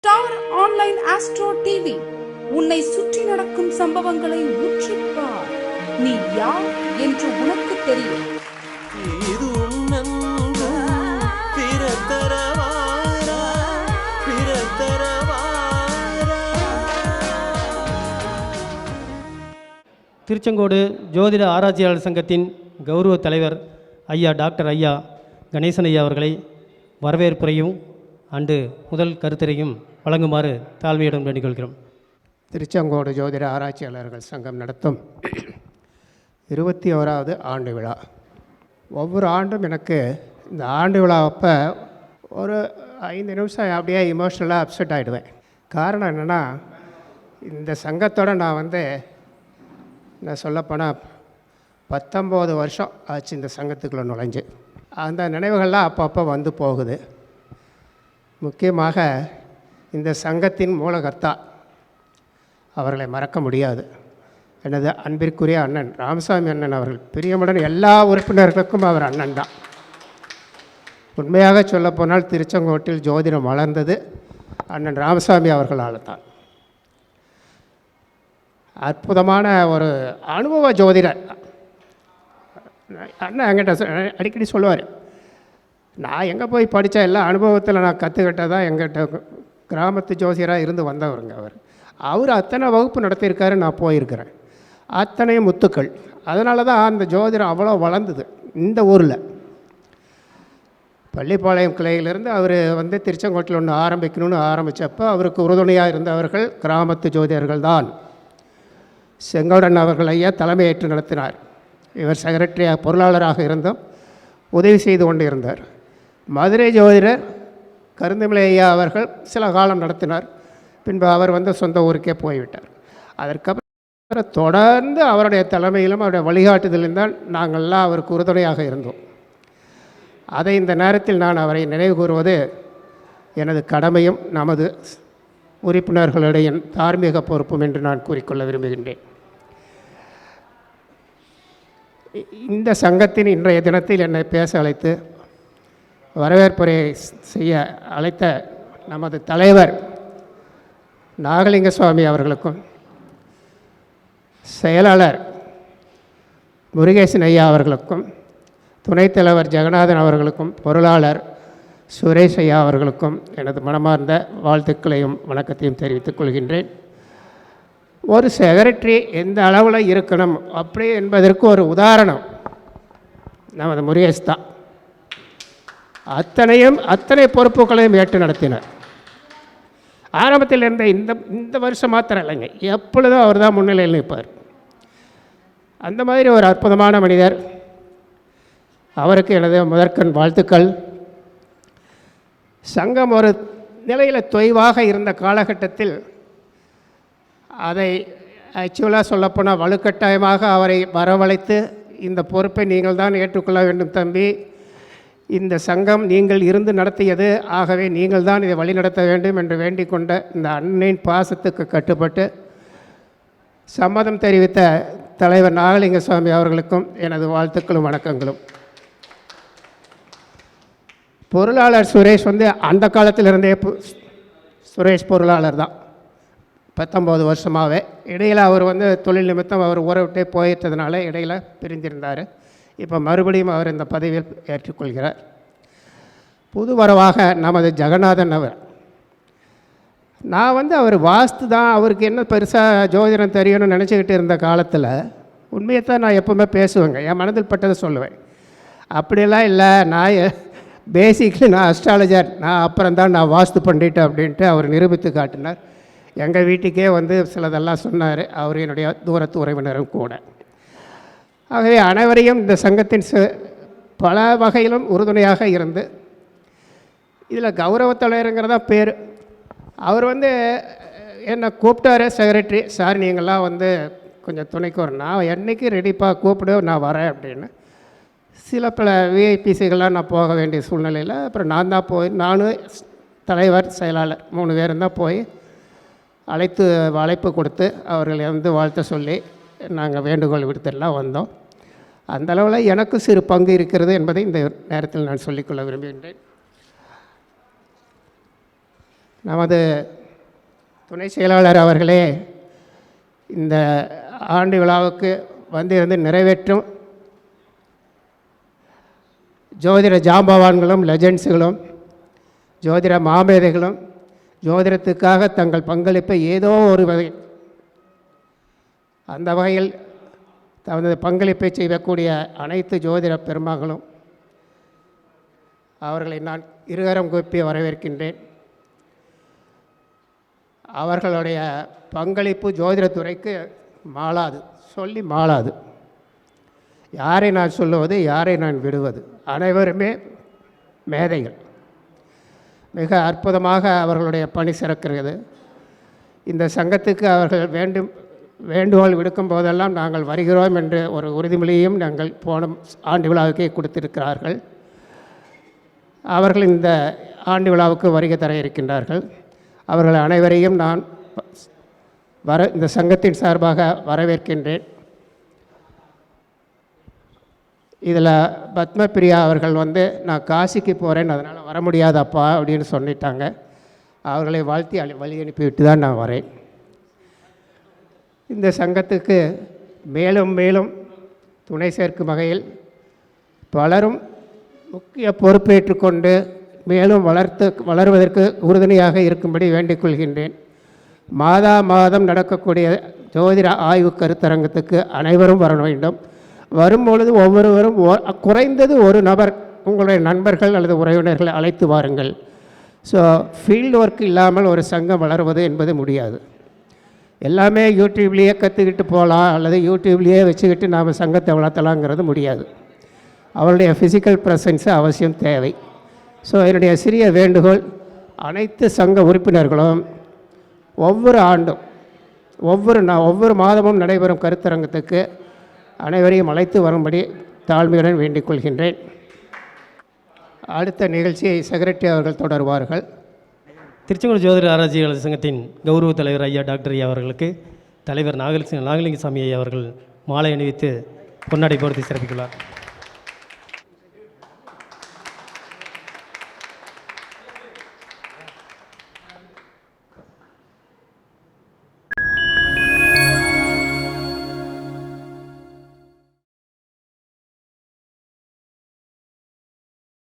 Star online astro TV உன்னை சுற்றி நடக்கும் சம்பவங்களை உற்றுப்பார். நீ யார் என்று உனக்கு தெரியும். திருச்செங்கோடு ஜோதிட ஆராய்ச்சியாளர் சங்கத்தின் கௌரவ தலைவர் ஐயா டாக்டர் ஐயா கணேசன் ஐயா அவர்களை வரவேற்புரையும் அண்டு முதல் கருத்தரையும் வழங்குமாறு தாழ்மையுடன் வேண்டிக்கொள்கிறோம். திருச்செங்கோடு ஜோதிட ஆராய்ச்சியாளர்கள் சங்கம் நடத்தும் 21வது ஆண்டு விழா. ஒவ்வொரு ஆண்டும் எனக்கு இந்த ஆண்டு விழாவப்போ ஒரு 5 நிமிஷம் அப்படியே இமோஷ்னலாக அப்செட் ஆகிடுவேன். காரணம் என்னென்னா, இந்த சங்கத்தோடு நான் சொல்லப்போனால் 19 வருஷம் ஆச்சு இந்த சங்கத்துக்குள்ளே நுழைஞ்சு. அந்த நினைவுகள்லாம் அப்பப்போ வந்து போகுது. முக்கியமாக இந்த சங்கத்தின் மூலகர்த்தா அவர்களை மறக்க முடியாது. எனது அன்பிற்குரிய அண்ணன் ராமசாமி அண்ணன் அவர்கள். பிரியமுடன் எல்லா உறுப்பினர்களுக்கும் அவர் அண்ணன் தான். உண்மையாக சொல்லப்போனால் திருச்செங்கோட்டில் ஜோதிடம் வளர்ந்தது அண்ணன் ராமசாமி அவர்களால் தான். அற்புதமான ஒரு அனுபவ ஜோதிடர். அண்ணன் என்கிட்ட அடிக்கடி சொல்லுவார், நான் எங்கே போய் படித்த எல்லா அனுபவத்தில் நான் கற்றுக்கிட்டதான் எங்கிட்ட கிராமத்து ஜோசியராக இருந்து வந்தவருங்க அவர் அத்தனை வகுப்பு நடத்தியிருக்காரு, நான் போயிருக்கிறேன். அத்தனை முத்துக்கள். அதனால தான் அந்த ஜோதிடம் அவ்வளோ வளர்ந்தது இந்த ஊரில். பள்ளிப்பாளையம் கிளையிலேருந்து அவர் திருச்செங்கோட்டில் ஒன்று ஆரம்பிக்கணும்னு ஆரம்பித்தப்போ அவருக்கு உறுதுணையாக இருந்தவர்கள் கிராமத்து ஜோதிடர்கள் தான். செங்கோடன் அவர்கள் ஐயா தலைமையேற்று நடத்தினார். இவர் செக்ரட்டரியாக பொருளாளராக இருந்தும் உதவி செய்து கொண்டு இருந்தார். மதுரை ஜோதிடர் கருந்தமிழை ஐயா அவர்கள் சில காலம் நடத்தினார். பின்பு அவர் சொந்த ஊருக்கே போய்விட்டார். அதற்கப்புறம் தொடர்ந்து அவருடைய தலைமையிலும் அவருடைய வழிகாட்டுதலிலும் தான் நாங்கள்லாம் அவருக்கு உறுதுணையாக இருந்தோம். அதை இந்த நேரத்தில் நான் அவரை நினைவு கூறுவது எனது கடமையும் நமது உறுப்பினர்களுடைய தார்மீக பொறுப்பும் என்று நான் கூறிக்கொள்ள விரும்புகின்றேன். இந்த சங்கத்தின் இன்றைய தினத்தில் என்னை பேச அழைத்து வரவேற்புரை செய்ய அழைத்த நமது தலைவர் நாகலிங்க சுவாமி அவர்களுக்கும், செயலாளர் முருகேசன் ஐயா அவர்களுக்கும், துணைத் தலைவர் ஜெகநாதன் அவர்களுக்கும், பொருளாளர் சுரேஷ் ஐயா அவர்களுக்கும் எனது மனமார்ந்த வாழ்த்துக்களையும் வணக்கத்தையும் தெரிவித்துக் கொள்கின்றேன். ஒரு செக்ரட்டரி எந்த அளவில் இருக்கணும் அப்படி என்பதற்கு ஒரு உதாரணம் நமது முருகேஷ் தான். அத்தனை பொறுப்புகளையும் ஏற்று நடத்தினார். ஆரம்பத்தில் இருந்த இந்த வருஷம் மாத்திரம் இல்லைங்க, எப்பொழுதும் அவர் தான் முன்னிலையில் நிற்பார். அந்த மாதிரி ஒரு அற்புதமான மனிதர். அவருக்கு எனது முதற்கண் வாழ்த்துக்கள். சங்கம் ஒரு நிலையில் தொய்வாக இருந்த காலகட்டத்தில் அதை ஆக்சுவலாக சொல்லப்போனால் வலுக்கட்டாயமாக அவரை வரவழைத்து, இந்த பொறுப்பை நீங்கள் தான் ஏற்றுக்கொள்ள வேண்டும் தம்பி, இந்த சங்கம் நீங்கள் இருந்து நடத்தியது, ஆகவே நீங்கள் தான் இதை வழிநடத்த வேண்டும் என்று வேண்டிக் கொண்ட இந்த அன்னையின் பாசத்துக்கு கட்டுப்பட்டு சம்மதம் தெரிவித்த தலைவர் நாகலிங்க சுவாமி அவர்களுக்கும் எனது வாழ்த்துக்களும் வணக்கங்களும். பொருளாளர் சுரேஷ் அந்த காலத்திலிருந்தே சுரேஷ் பொருளாளர் தான் 19 வருஷமாகவே. இடையில் அவர் தொழில் நிமித்தம் அவர் ஊரை விட்டே போயிட்டதுனால இடையில் பிரிந்திருந்தார். இப்போ மறுபடியும் அவர் இந்த பதவியில் ஏற்றுக்கொள்கிறார். புது வரவாக நமது ஜெகநாதன் அவர். நான் அவர் வாஸ்து தான், அவருக்கு என்ன பெருசாக ஜோதிடம் தெரியணும்னு நினச்சிக்கிட்டு இருந்த காலத்தில் உண்மையை தான் நான் எப்போவுமே பேசுவேங்க, என் மனதில் பட்டதை சொல்லுவேன். அப்படியெல்லாம் இல்லை, நான் பேசிக்லி நான் அஸ்ட்ராலஜர், நான் அப்புறம்தான் நான் வாஸ்து பண்ணிட்டேன் அப்படின்ட்டு அவர் நிரூபித்து காட்டினார். எங்கள் வீட்டுக்கே சிலதெல்லாம் சொன்னார். அவர் என்னுடைய தூரத்து உறவினரும் கூட. ஆகவே அனைவரையும் இந்த சங்கத்தின் பல வகையிலும் உறுதுணையாக இருந்து, இதில் கௌரவ தலைவருங்கிறதா பேர். அவர் என்னை கூப்பிட்டாரு செக்ரட்டரி, சார் நீங்கள்லாம் கொஞ்சம் துணைக்கு வரணும். நான் என்றைக்கு ரெடிப்பா கூப்பிடு, நான் வரேன் அப்படின்னு. சில பல விஐபிசிகள்லாம் நான் போக வேண்டிய சூழ்நிலையில் அப்புறம் நான் தான் போய், நானும் தலைவர் செயலாளர் 3 பேரும் தான் போய் அழைப்பு கொடுத்து அவர்களை வாழ்த்த சொல்லி நாங்கள் வேண்டுகோள் விடுத்தெல்லாம் வந்தோம். அந்தளவில் எனக்கு சிறு பங்கு இருக்கிறது என்பதை இந்த நேரத்தில் நான் சொல்லிக்கொள்ள விரும்புகின்றேன். நமது துணை செயலாளர் அவர்களே இந்த ஆண்டு விழாவுக்கு வந்திருந்து நிறைவேற்றும் ஜோதிட ஜாம்பவான்களும் லெஜண்ட்ஸுகளும் ஜோதிட மாமேதைகளும் ஜோதிடத்துக்காக தங்கள் பங்களிப்பை ஏதோ ஒரு வகை அந்த வகையில் தனது பங்களிப்பை செய்யக்கூடிய அனைத்து ஜோதிட பெருமக்களும் அவர்களை நான் இருகரம் கூப்பி வரவேற்கின்றேன். அவர்களுடைய பங்களிப்பு ஜோதிடத்துறைக்கு மாளாது, சொல்லி மாளாது. யாரை நான் சொல்லுவது, யாரை நான் விடுவது, அனைவருமே மேதைகள். மிக அற்புதமாக அவர்களுடைய பணி சிறக்கிறது. இந்த சங்கத்துக்கு அவர்கள் வேண்டுகோள் விடுக்கும் போதெல்லாம் நாங்கள் வருகிறோம் என்று ஒரு உறுதிமொழியும் நாங்கள் போன ஆண்டு விழாவுக்கே கொடுத்திருக்கிறார்கள். அவர்கள் இந்த ஆண்டு விழாவுக்கு வருகை தர இருக்கின்றார்கள். அவர்கள் அனைவரையும் நான் இந்த சங்கத்தின் சார்பாக வரவேற்கின்றேன். இதில் பத்மபிரியா அவர்கள் நான் காசிக்கு போகிறேன், அதனால் வர முடியாதப்பா அப்படின்னு சொல்லிட்டாங்க. அவர்களை வாழ்த்தி வழி அனுப்பிவிட்டு தான் நான் வரேன். இந்த சங்கத்துக்கு மேலும் மேலும் துணை சேர்க்கும் வகையில் பலரும் முக்கிய பொறுப்பேற்றுக்கொண்டு மேலும் வளர்வதற்கு உறுதுணையாக இருக்கும்படி வேண்டிக் கொள்கின்றேன். மாதம் நடக்கக்கூடிய ஜோதிட ஆய்வு கருத்தரங்கத்துக்கு அனைவரும் வர வேண்டும். வரும்பொழுது ஒவ்வொருவரும் குறைந்தது ஒரு நபர் உங்களுடைய நண்பர்கள் அல்லது உறவினர்களை அழைத்து வாருங்கள். ஸோ ஃபீல்டு ஒர்க் இல்லாமல் ஒரு சங்கம் வளருவது என்பது முடியாது. எல்லாமே யூடியூப்லேயே கற்றுக்கிட்டு போகலாம் அல்லது யூடியூப்லேயே வச்சுக்கிட்டு நாம் சங்கத்தை வளர்த்தலாங்கிறது முடியாது. அவருடைய ஃபிசிக்கல் ப்ரெசன்ஸு அவசியம் தேவை. ஸோ என்னுடைய சிறிய வேண்டுகோள், அனைத்து சங்க உறுப்பினர்களும் ஒவ்வொரு ஆண்டும் ஒவ்வொரு மாதமும் நடைபெறும் கருத்தரங்கத்துக்கு அனைவரையும் அழைத்து வரும்படி தாழ்மையுடன் வேண்டிக் கொள்கின்றேன். அடுத்த நிகழ்ச்சியை செக்ரட்டரி அவர்கள் தொடர்வார்கள். திருச்செங்கோடு ஜோதிட ஆராய்ச்சியாளர் சங்கத்தின் கௌரவ தலைவர் ஐயா டாக்டர் ஐயா அவர்களுக்கு தலைவர் நாகலிங்கசாமி ஐயா அவர்கள் மாலை அணிவித்து பொன்னாடை போர்த்தி சிறப்பித்துள்ளார்.